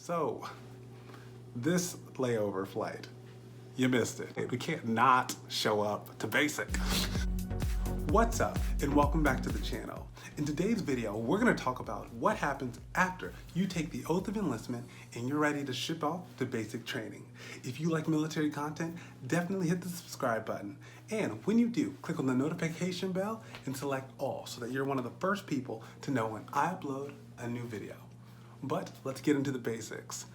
So, this layover flight, you missed it. We can't not show up to basic. What's up, and welcome back to the channel. In today's video, we're gonna talk about what happens after you take the oath of enlistment and you're ready to ship off to basic training. If you like military content, definitely hit the subscribe button. And when you do, click on the notification bell and select all so that you're one of the first people to know when I upload a new video. But let's get into the basics.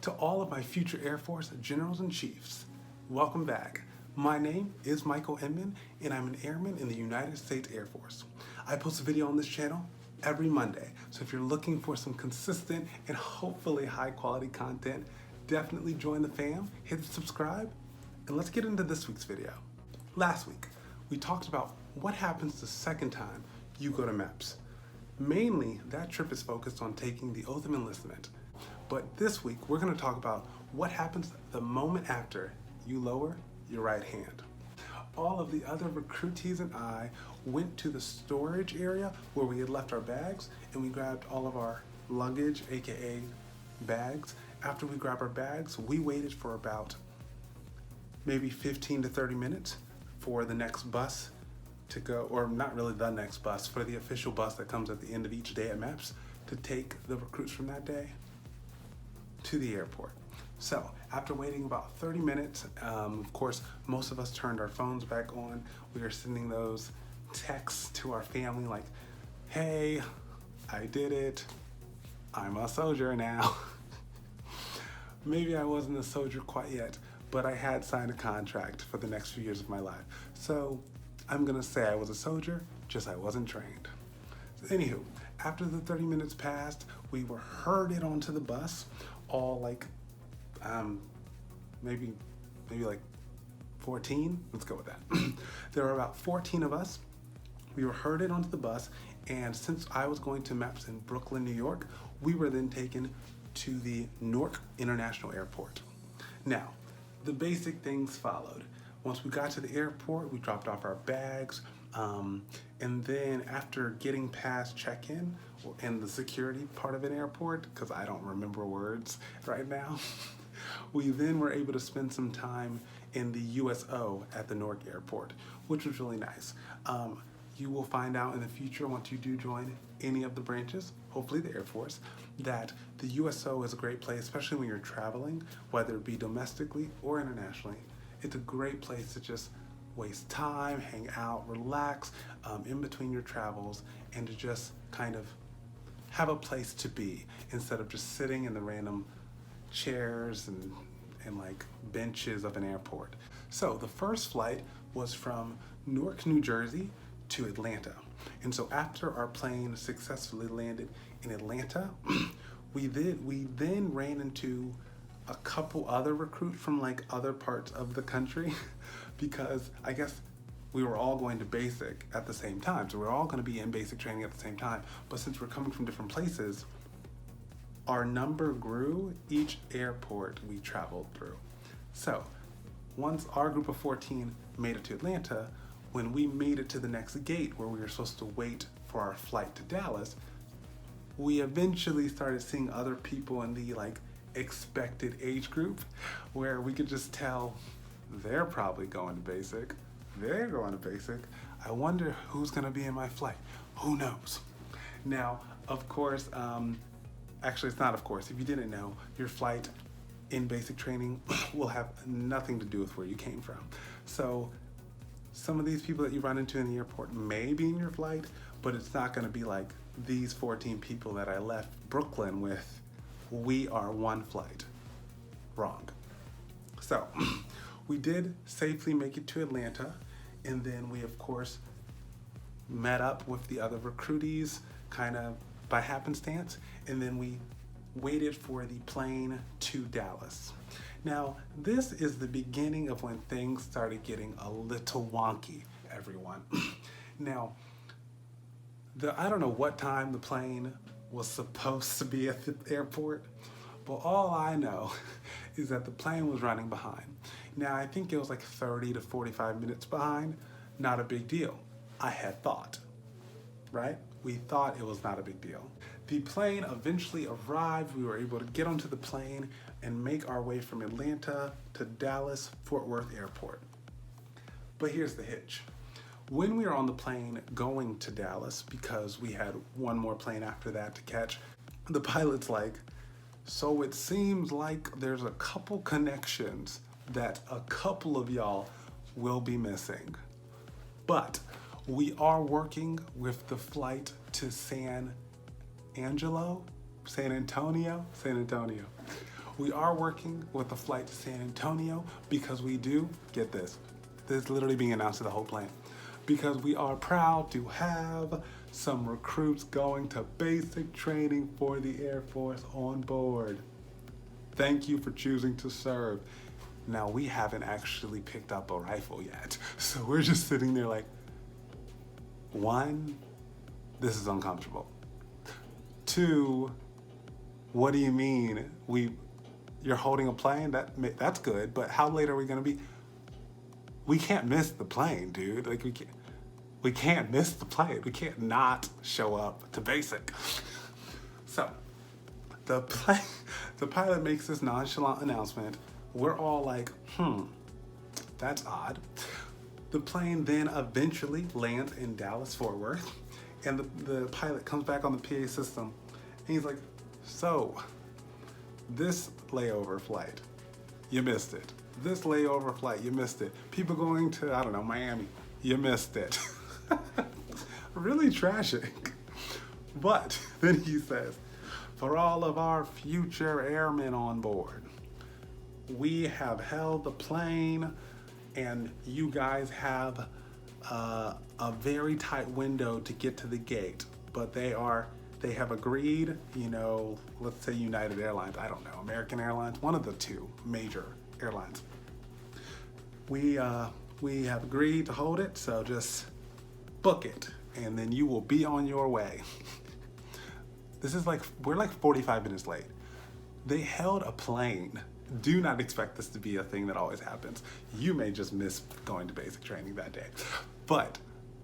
To all of my future Air Force generals and chiefs, welcome back. My name is Michael Inman, and I'm an airman in the United States Air Force. I post a video on this channel every Monday, so if you're looking for some consistent and hopefully high quality content, definitely join the fam, hit subscribe, and let's get into this week's video. Last week, we talked about what happens the second time you go to Meps. Mainly, that trip is focused on taking the oath of enlistment. But this week, we're gonna talk about what happens the moment after you lower your right hand. All of the other recruitees and I went to the storage area where we had left our bags, and we grabbed all of our luggage, AKA bags. After we grabbed our bags, we waited for about maybe 15 to 30 minutes for the next bus to go, or not really the next bus, for the official bus that comes at the end of each day at Meps to take the recruits from that day to the airport. So after waiting about 30 minutes, of course, most of us turned our phones back on. We were sending those texts to our family like, hey, I did it. I'm a soldier now. Maybe I wasn't a soldier quite yet, but I had signed a contract for the next few years of my life. So I'm gonna say I was a soldier, just I wasn't trained. So anywho, after the 30 minutes passed, we were herded onto the bus, all like, maybe like 14, let's go with that. There were about 14 of us. We were herded onto the bus, and since I was going to Meps in Brooklyn, New York, we were then taken to the Newark International Airport. Now, the basic things followed. Once we got to the airport, we dropped off our bags, and then after getting past check-in and the security part of an airport, because I don't remember words right now, we then were able to spend some time in the USO at the Newark Airport, which was really nice. You will find out in the future, once you do join any of the branches, hopefully the Air Force, that the USO is a great place, especially when you're traveling, whether it be domestically or internationally. It's a great place to just waste time, hang out, relax in between your travels, and to just kind of have a place to be instead of just sitting in the random chairs and like benches of an airport. So the first flight was from Newark, New Jersey to Atlanta. And so after our plane successfully landed in Atlanta, we then ran into a couple other recruits from like other parts of the country because I guess we were all going to basic at the same time. So we're all gonna be in basic training at the same time. But since we're coming from different places, our number grew each airport we traveled through. So once our group of 14 made it to Atlanta, when we made it to the next gate where we were supposed to wait for our flight to Dallas, we eventually started seeing other people in the like expected age group where we could just tell they're probably going to basic, they're going to basic. I wonder who's gonna be in my flight. Who knows? Now, of course, actually it's not of course, if you didn't know, your flight in basic training will have nothing to do with where you came from. So some of these people that you run into in the airport may be in your flight, but it's not gonna be like these 14 people that I left Brooklyn with. We are one flight. Wrong. So we did safely make it to Atlanta, and then we of course met up with the other recruitees kind of by happenstance, and then we waited for the plane to Dallas. Now, this is the beginning of when things started getting a little wonky, everyone. Now, I don't know what time the plane was supposed to be at the airport, but all I know is that the plane was running behind. Now, I think it was like 30 to 45 minutes behind. Not a big deal. I had thought, right? We thought it was not a big deal. The plane eventually arrived. We were able to get onto the plane and make our way from Atlanta to Dallas Fort Worth Airport. But here's the hitch. When we were on the plane going to Dallas, because we had one more plane after that to catch, the pilot's like, so it seems like there's a couple connections that a couple of y'all will be missing. But we are working with the flight to San Antonio. We are working with the flight to San Antonio because we do, get this is literally being announced to the whole plane, because we are proud to have some recruits going to basic training for the Air Force on board. Thank you for choosing to serve. Now, we haven't actually picked up a rifle yet, so we're just sitting there like, one, this is uncomfortable. Two, what do you mean you're holding a plane? That's good, but how late are we gonna be? We can't miss the plane, dude. Like we can't miss the plane. We can't not show up to basic. So the pilot makes this nonchalant announcement. We're all like, that's odd. The plane then eventually lands in Dallas Fort Worth, and the pilot comes back on the PA system, and he's like, so this layover flight, you missed it. This layover flight, you missed it. People going to, I don't know, Miami, you missed it. Really tragic. But then he says, for all of our future airmen on board, we have held the plane, and you guys have a very tight window to get to the gate, but they have agreed, let's say United Airlines, I don't know, American Airlines, one of the two major airlines. We have agreed to hold it, so just book it, and then you will be on your way. We're like 45 minutes late. They held a plane. Do not expect this to be a thing that always happens. You may just miss going to basic training that day.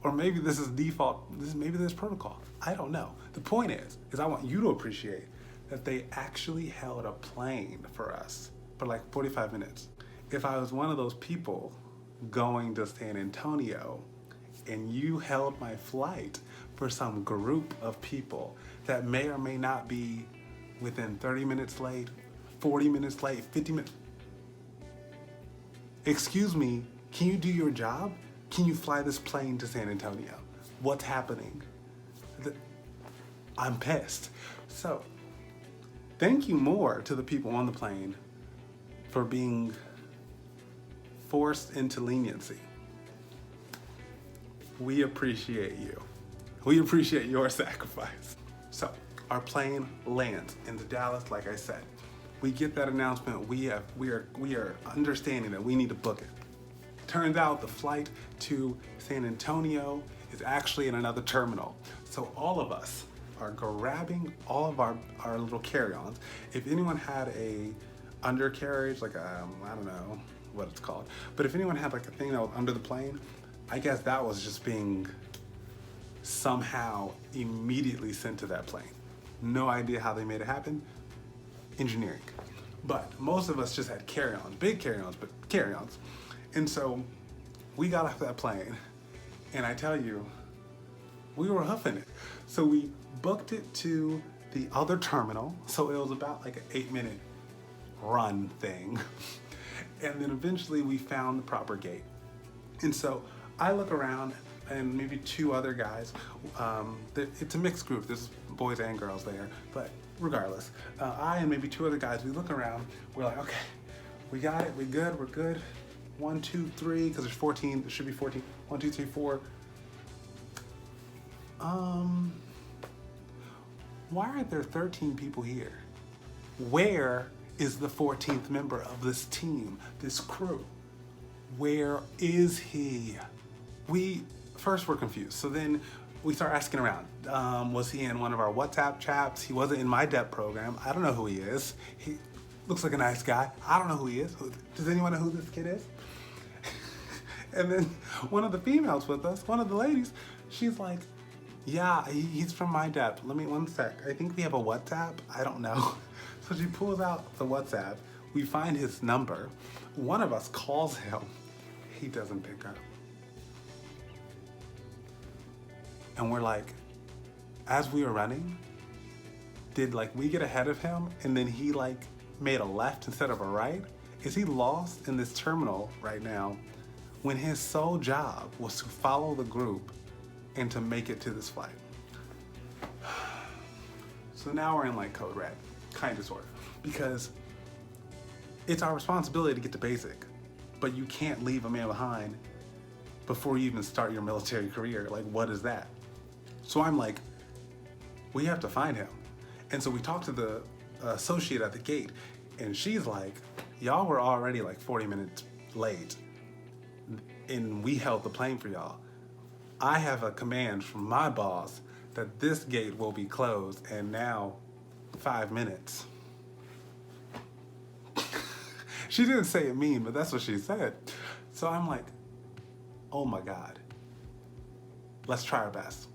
Or maybe this is default, maybe there's protocol. I don't know. The point is I want you to appreciate that they actually held a plane for us for like 45 minutes. If I was one of those people going to San Antonio and you held my flight for some group of people that may or may not be within 30 minutes late, 40 minutes late, 50 minutes. Excuse me, can you do your job? Can you fly this plane to San Antonio? What's happening? I'm pissed. So, thank you more to the people on the plane for being forced into leniency. We appreciate you. We appreciate your sacrifice. So, our plane lands in the Dallas, like I said. We get that announcement, we are understanding that we need to book it. Turns out the flight to San Antonio is actually in another terminal. So all of us are grabbing all of our little carry-ons. If anyone had a undercarriage, like I don't know what it's called, but if anyone had like a thing that was under the plane, I guess that was just being somehow immediately sent to that plane. No idea how they made it happen. Engineering. But most of us just had carry-ons, big carry-ons, but carry-ons. And so we got off that plane, and I tell you, we were huffing it. So we booked it to the other terminal, so it was about like an 8-minute run thing. And then eventually we found the proper gate. And so I look around, and maybe two other guys, it's a mixed group, there's boys and girls there, but regardless, I and maybe two other guys, we look around, we're like, okay, we got it, we're good. 1, 2, 3, because there's 14, there should be 14. 1, 2, 3, 4. Why aren't there 13 people here? Where is the 14th member of this team, this crew? Where is he? We first were confused, so then we start asking around. Was he in one of our WhatsApp chats? He wasn't in my DEP program. I don't know who he is. He looks like a nice guy. I don't know who he is. Does anyone know who this kid is? And then one of the females with us, one of the ladies, she's like, Yeah, he's from my dad. Let me, one sec. I think we have a WhatsApp. I don't know. So she pulls out the WhatsApp. We find his number. One of us calls him. He doesn't pick up. And we're like, as we were running, did like we get ahead of him and then he like made a left instead of a right? Is he lost in this terminal right now when his sole job was to follow the group and to make it to this flight? So now we're in like code red, kind of sort of, because it's our responsibility to get to basic, but you can't leave a man behind before you even start your military career. Like, what is that? So I'm like, we have to find him. And so we talked to the associate at the gate, and she's like, y'all were already like 40 minutes late, and we held the plane for y'all. I have a command from my boss that this gate will be closed, and now 5 minutes. She didn't say it mean, but that's what she said. So I'm like, oh my God, let's try our best.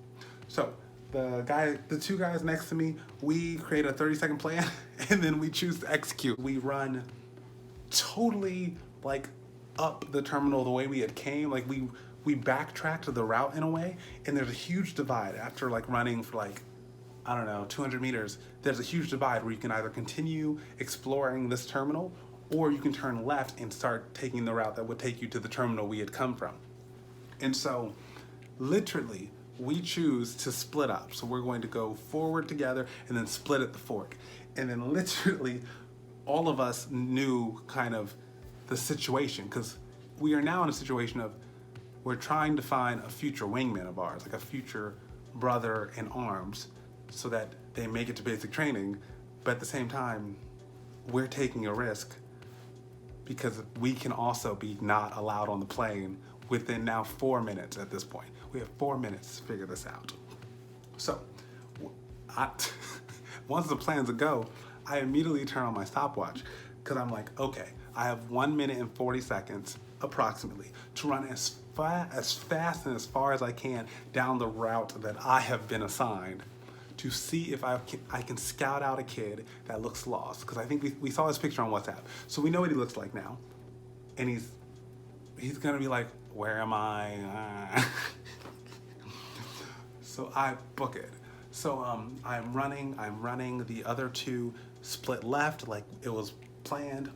So the two guys next to me, we create a 30-second plan and then we choose to execute. We run totally like up the terminal the way we had came. Like we backtracked the route in a way, and there's a huge divide after like running for like, I don't know, 200 meters. There's a huge divide where you can either continue exploring this terminal or you can turn left and start taking the route that would take you to the terminal we had come from. And so literally we choose to split up. So we're going to go forward together and then split at the fork. And then literally all of us knew kind of the situation, because we are now in a situation of we're trying to find a future wingman of ours, like a future brother in arms, so that they make it to basic training. But at the same time, we're taking a risk because we can also be not allowed on the plane within now 4 minutes at this point. We have 4 minutes to figure this out. So once the plan's a go, I immediately turn on my stopwatch because I'm like, okay, I have 1 minute and 40 seconds approximately to run as fast and as far as I can down the route that I have been assigned to see if I can scout out a kid that looks lost. Because I think we saw his picture on WhatsApp. So we know what he looks like now. And he's gonna be like, where am I? So I book it. So I'm running, the other two split left like it was planned.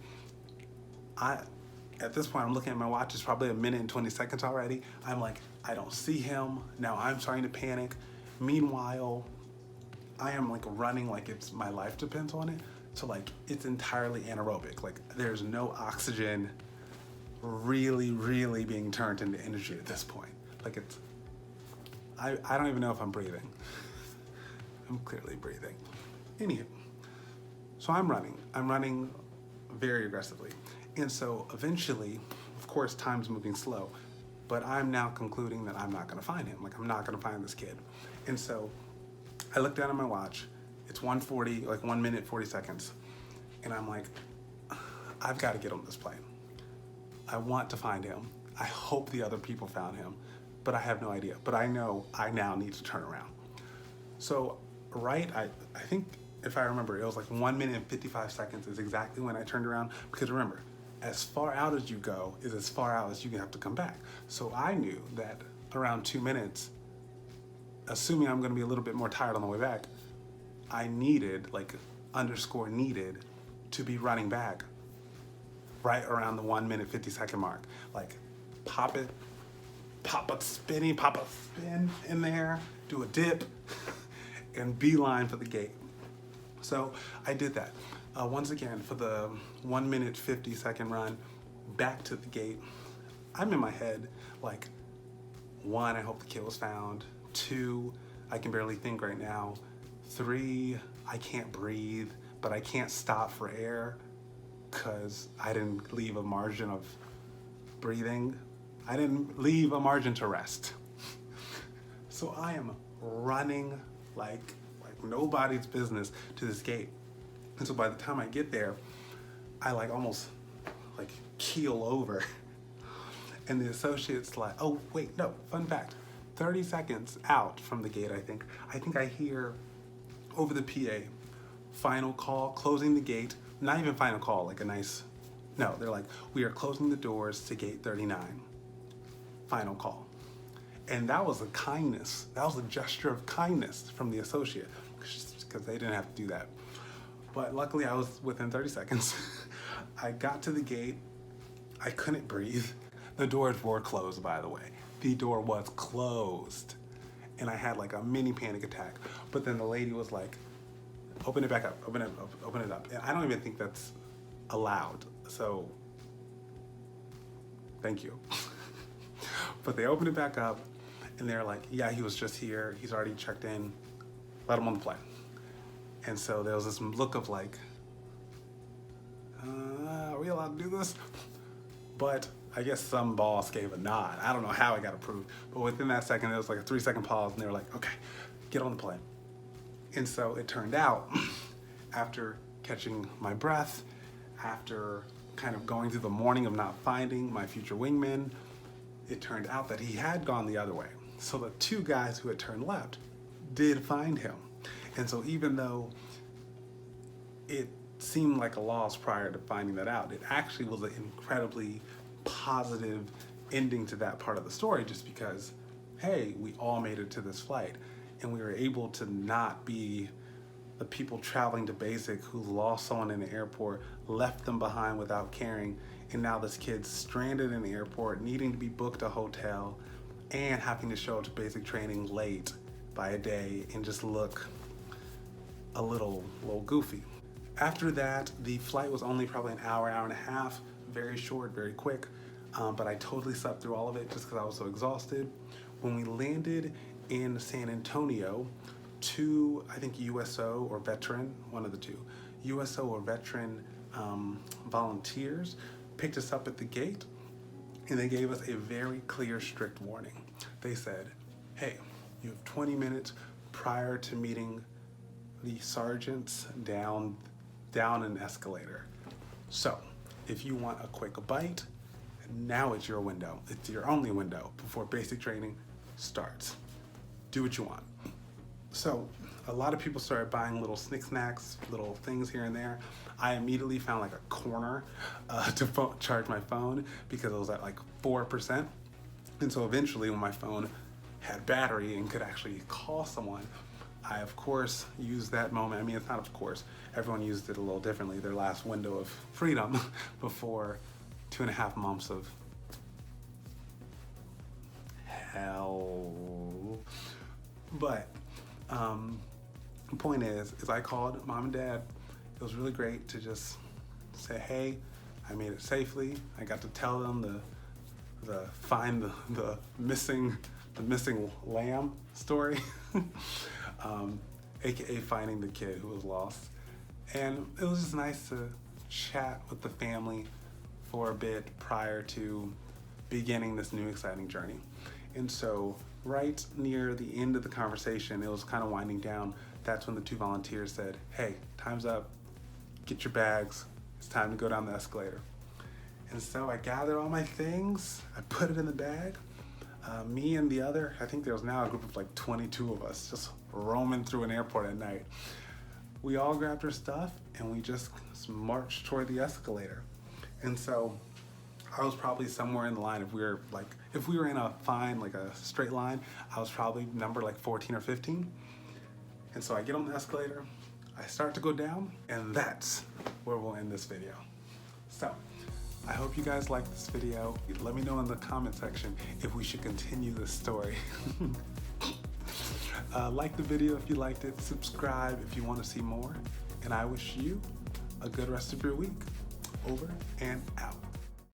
At this point, I'm looking at my watch, it's probably 1 minute and 20 seconds already. I'm like, I don't see him. Now I'm starting to panic. Meanwhile, I am like running like it's my life depends on it. So like it's entirely anaerobic. Like there's no oxygen really, really being turned into energy at this point. Like I don't even know if I'm breathing. I'm clearly breathing. Anywho, so I'm running very aggressively. And so eventually, of course, time's moving slow, but I'm now concluding that I'm not gonna find him. Like I'm not gonna find this kid. And so I look down at my watch, it's 1:40, like 1 minute, 40 seconds. And I'm like, I've gotta get on this plane. I want to find him. I hope the other people found him, but I have no idea. But I know I now need to turn around. So I think if I remember, it was like 1 minute and 55 seconds is exactly when I turned around. Because remember, as far out as you go is as far out as you have to come back. So I knew that around 2 minutes, assuming I'm gonna be a little bit more tired on the way back, I needed, like underscore needed, to be running back right around the 1 minute 50 second mark. Like pop a spin in there, do a dip, and beeline for the gate. So I did that. Once again, for the 1 minute 50 second run back to the gate, I'm in my head like, 1, I hope the kid was found. 2, I can barely think right now. 3, I can't breathe, but I can't stop for air because I didn't leave a margin of breathing. I didn't leave a margin to rest. So I am running like nobody's business to this gate. And so by the time I get there, I like almost like keel over. And the associate's like, oh wait, no, fun fact. 30 seconds out from the gate, I think I hear over the PA, final call, closing the gate. Not even final call, like a nice, no, they're like, we are closing the doors to gate 39. Final call. And that was a kindness. That was a gesture of kindness from the associate, because they didn't have to do that. But luckily I was within 30 seconds. I got to the gate. I couldn't breathe. The doors were closed, by the way. The door was closed. And I had like a mini panic attack. But then the lady was like, open it back up, open it up. And I don't even think that's allowed. So, thank you. But they opened it back up and they're like, yeah, he was just here. He's already checked in. Let him on the plane. And so there was this look of like, are we allowed to do this? But I guess some boss gave a nod. I don't know how it got approved, but within that second, there was like a 3-second pause and they were like, okay, get on the plane. And so it turned out, after catching my breath, after kind of going through the morning of not finding my future wingman, it turned out that he had gone the other way. So the 2 guys who had turned left did find him. And so even though it seemed like a loss prior to finding that out, it actually was an incredibly positive ending to that part of the story, just because, hey, we all made it to this flight and we were able to not be the people traveling to basic who lost someone in the airport, left them behind without caring, and now this kid's stranded in the airport, needing to be booked a hotel and having to show up to basic training late by a day and just look a little goofy. After that, the flight was only probably an hour and a half, very short, very quick, but I totally slept through all of it just because I was so exhausted. When we landed in San Antonio, 2, I think USO or veteran, one of the 2, USO or veteran volunteers picked us up at the gate, and they gave us a very clear, strict warning. They said, hey, you have 20 minutes prior to meeting the sergeants down an escalator. So if you want a quick bite, now it's your window. It's your only window before basic training starts. Do what you want. So a lot of people started buying little snacks, little things here and there. I immediately found like a corner to charge my phone because it was at like 4%. And so eventually when my phone had battery and could actually call someone, I of course used that moment. I mean, it's not of course, everyone used it a little differently, their last window of freedom before 2.5 months of hell. But the point is I called Mom and Dad. It was really great to just say, hey, I made it safely. I got to tell them find the missing lamb story, aka finding the kid who was lost. And it was just nice to chat with the family for a bit prior to beginning this new exciting journey. And so right near the end of the conversation, it was kind of winding down. That's when the 2 volunteers said, hey, time's up, get your bags, it's time to go down the escalator. And so I gathered all my things, I put it in the bag. Me and the other, I think there was now a group of like 22 of us just roaming through an airport at night. We all grabbed our stuff and we just marched toward the escalator. And so I was probably somewhere in the line. If we were in a fine, like a straight line, I was probably number like 14 or 15. And so I get on the escalator, I start to go down, and that's where we'll end this video. So I hope you guys liked this video. Let me know in the comment section if we should continue this story. Like the video if you liked it, subscribe if you want to see more, and I wish you a good rest of your week. Over and out.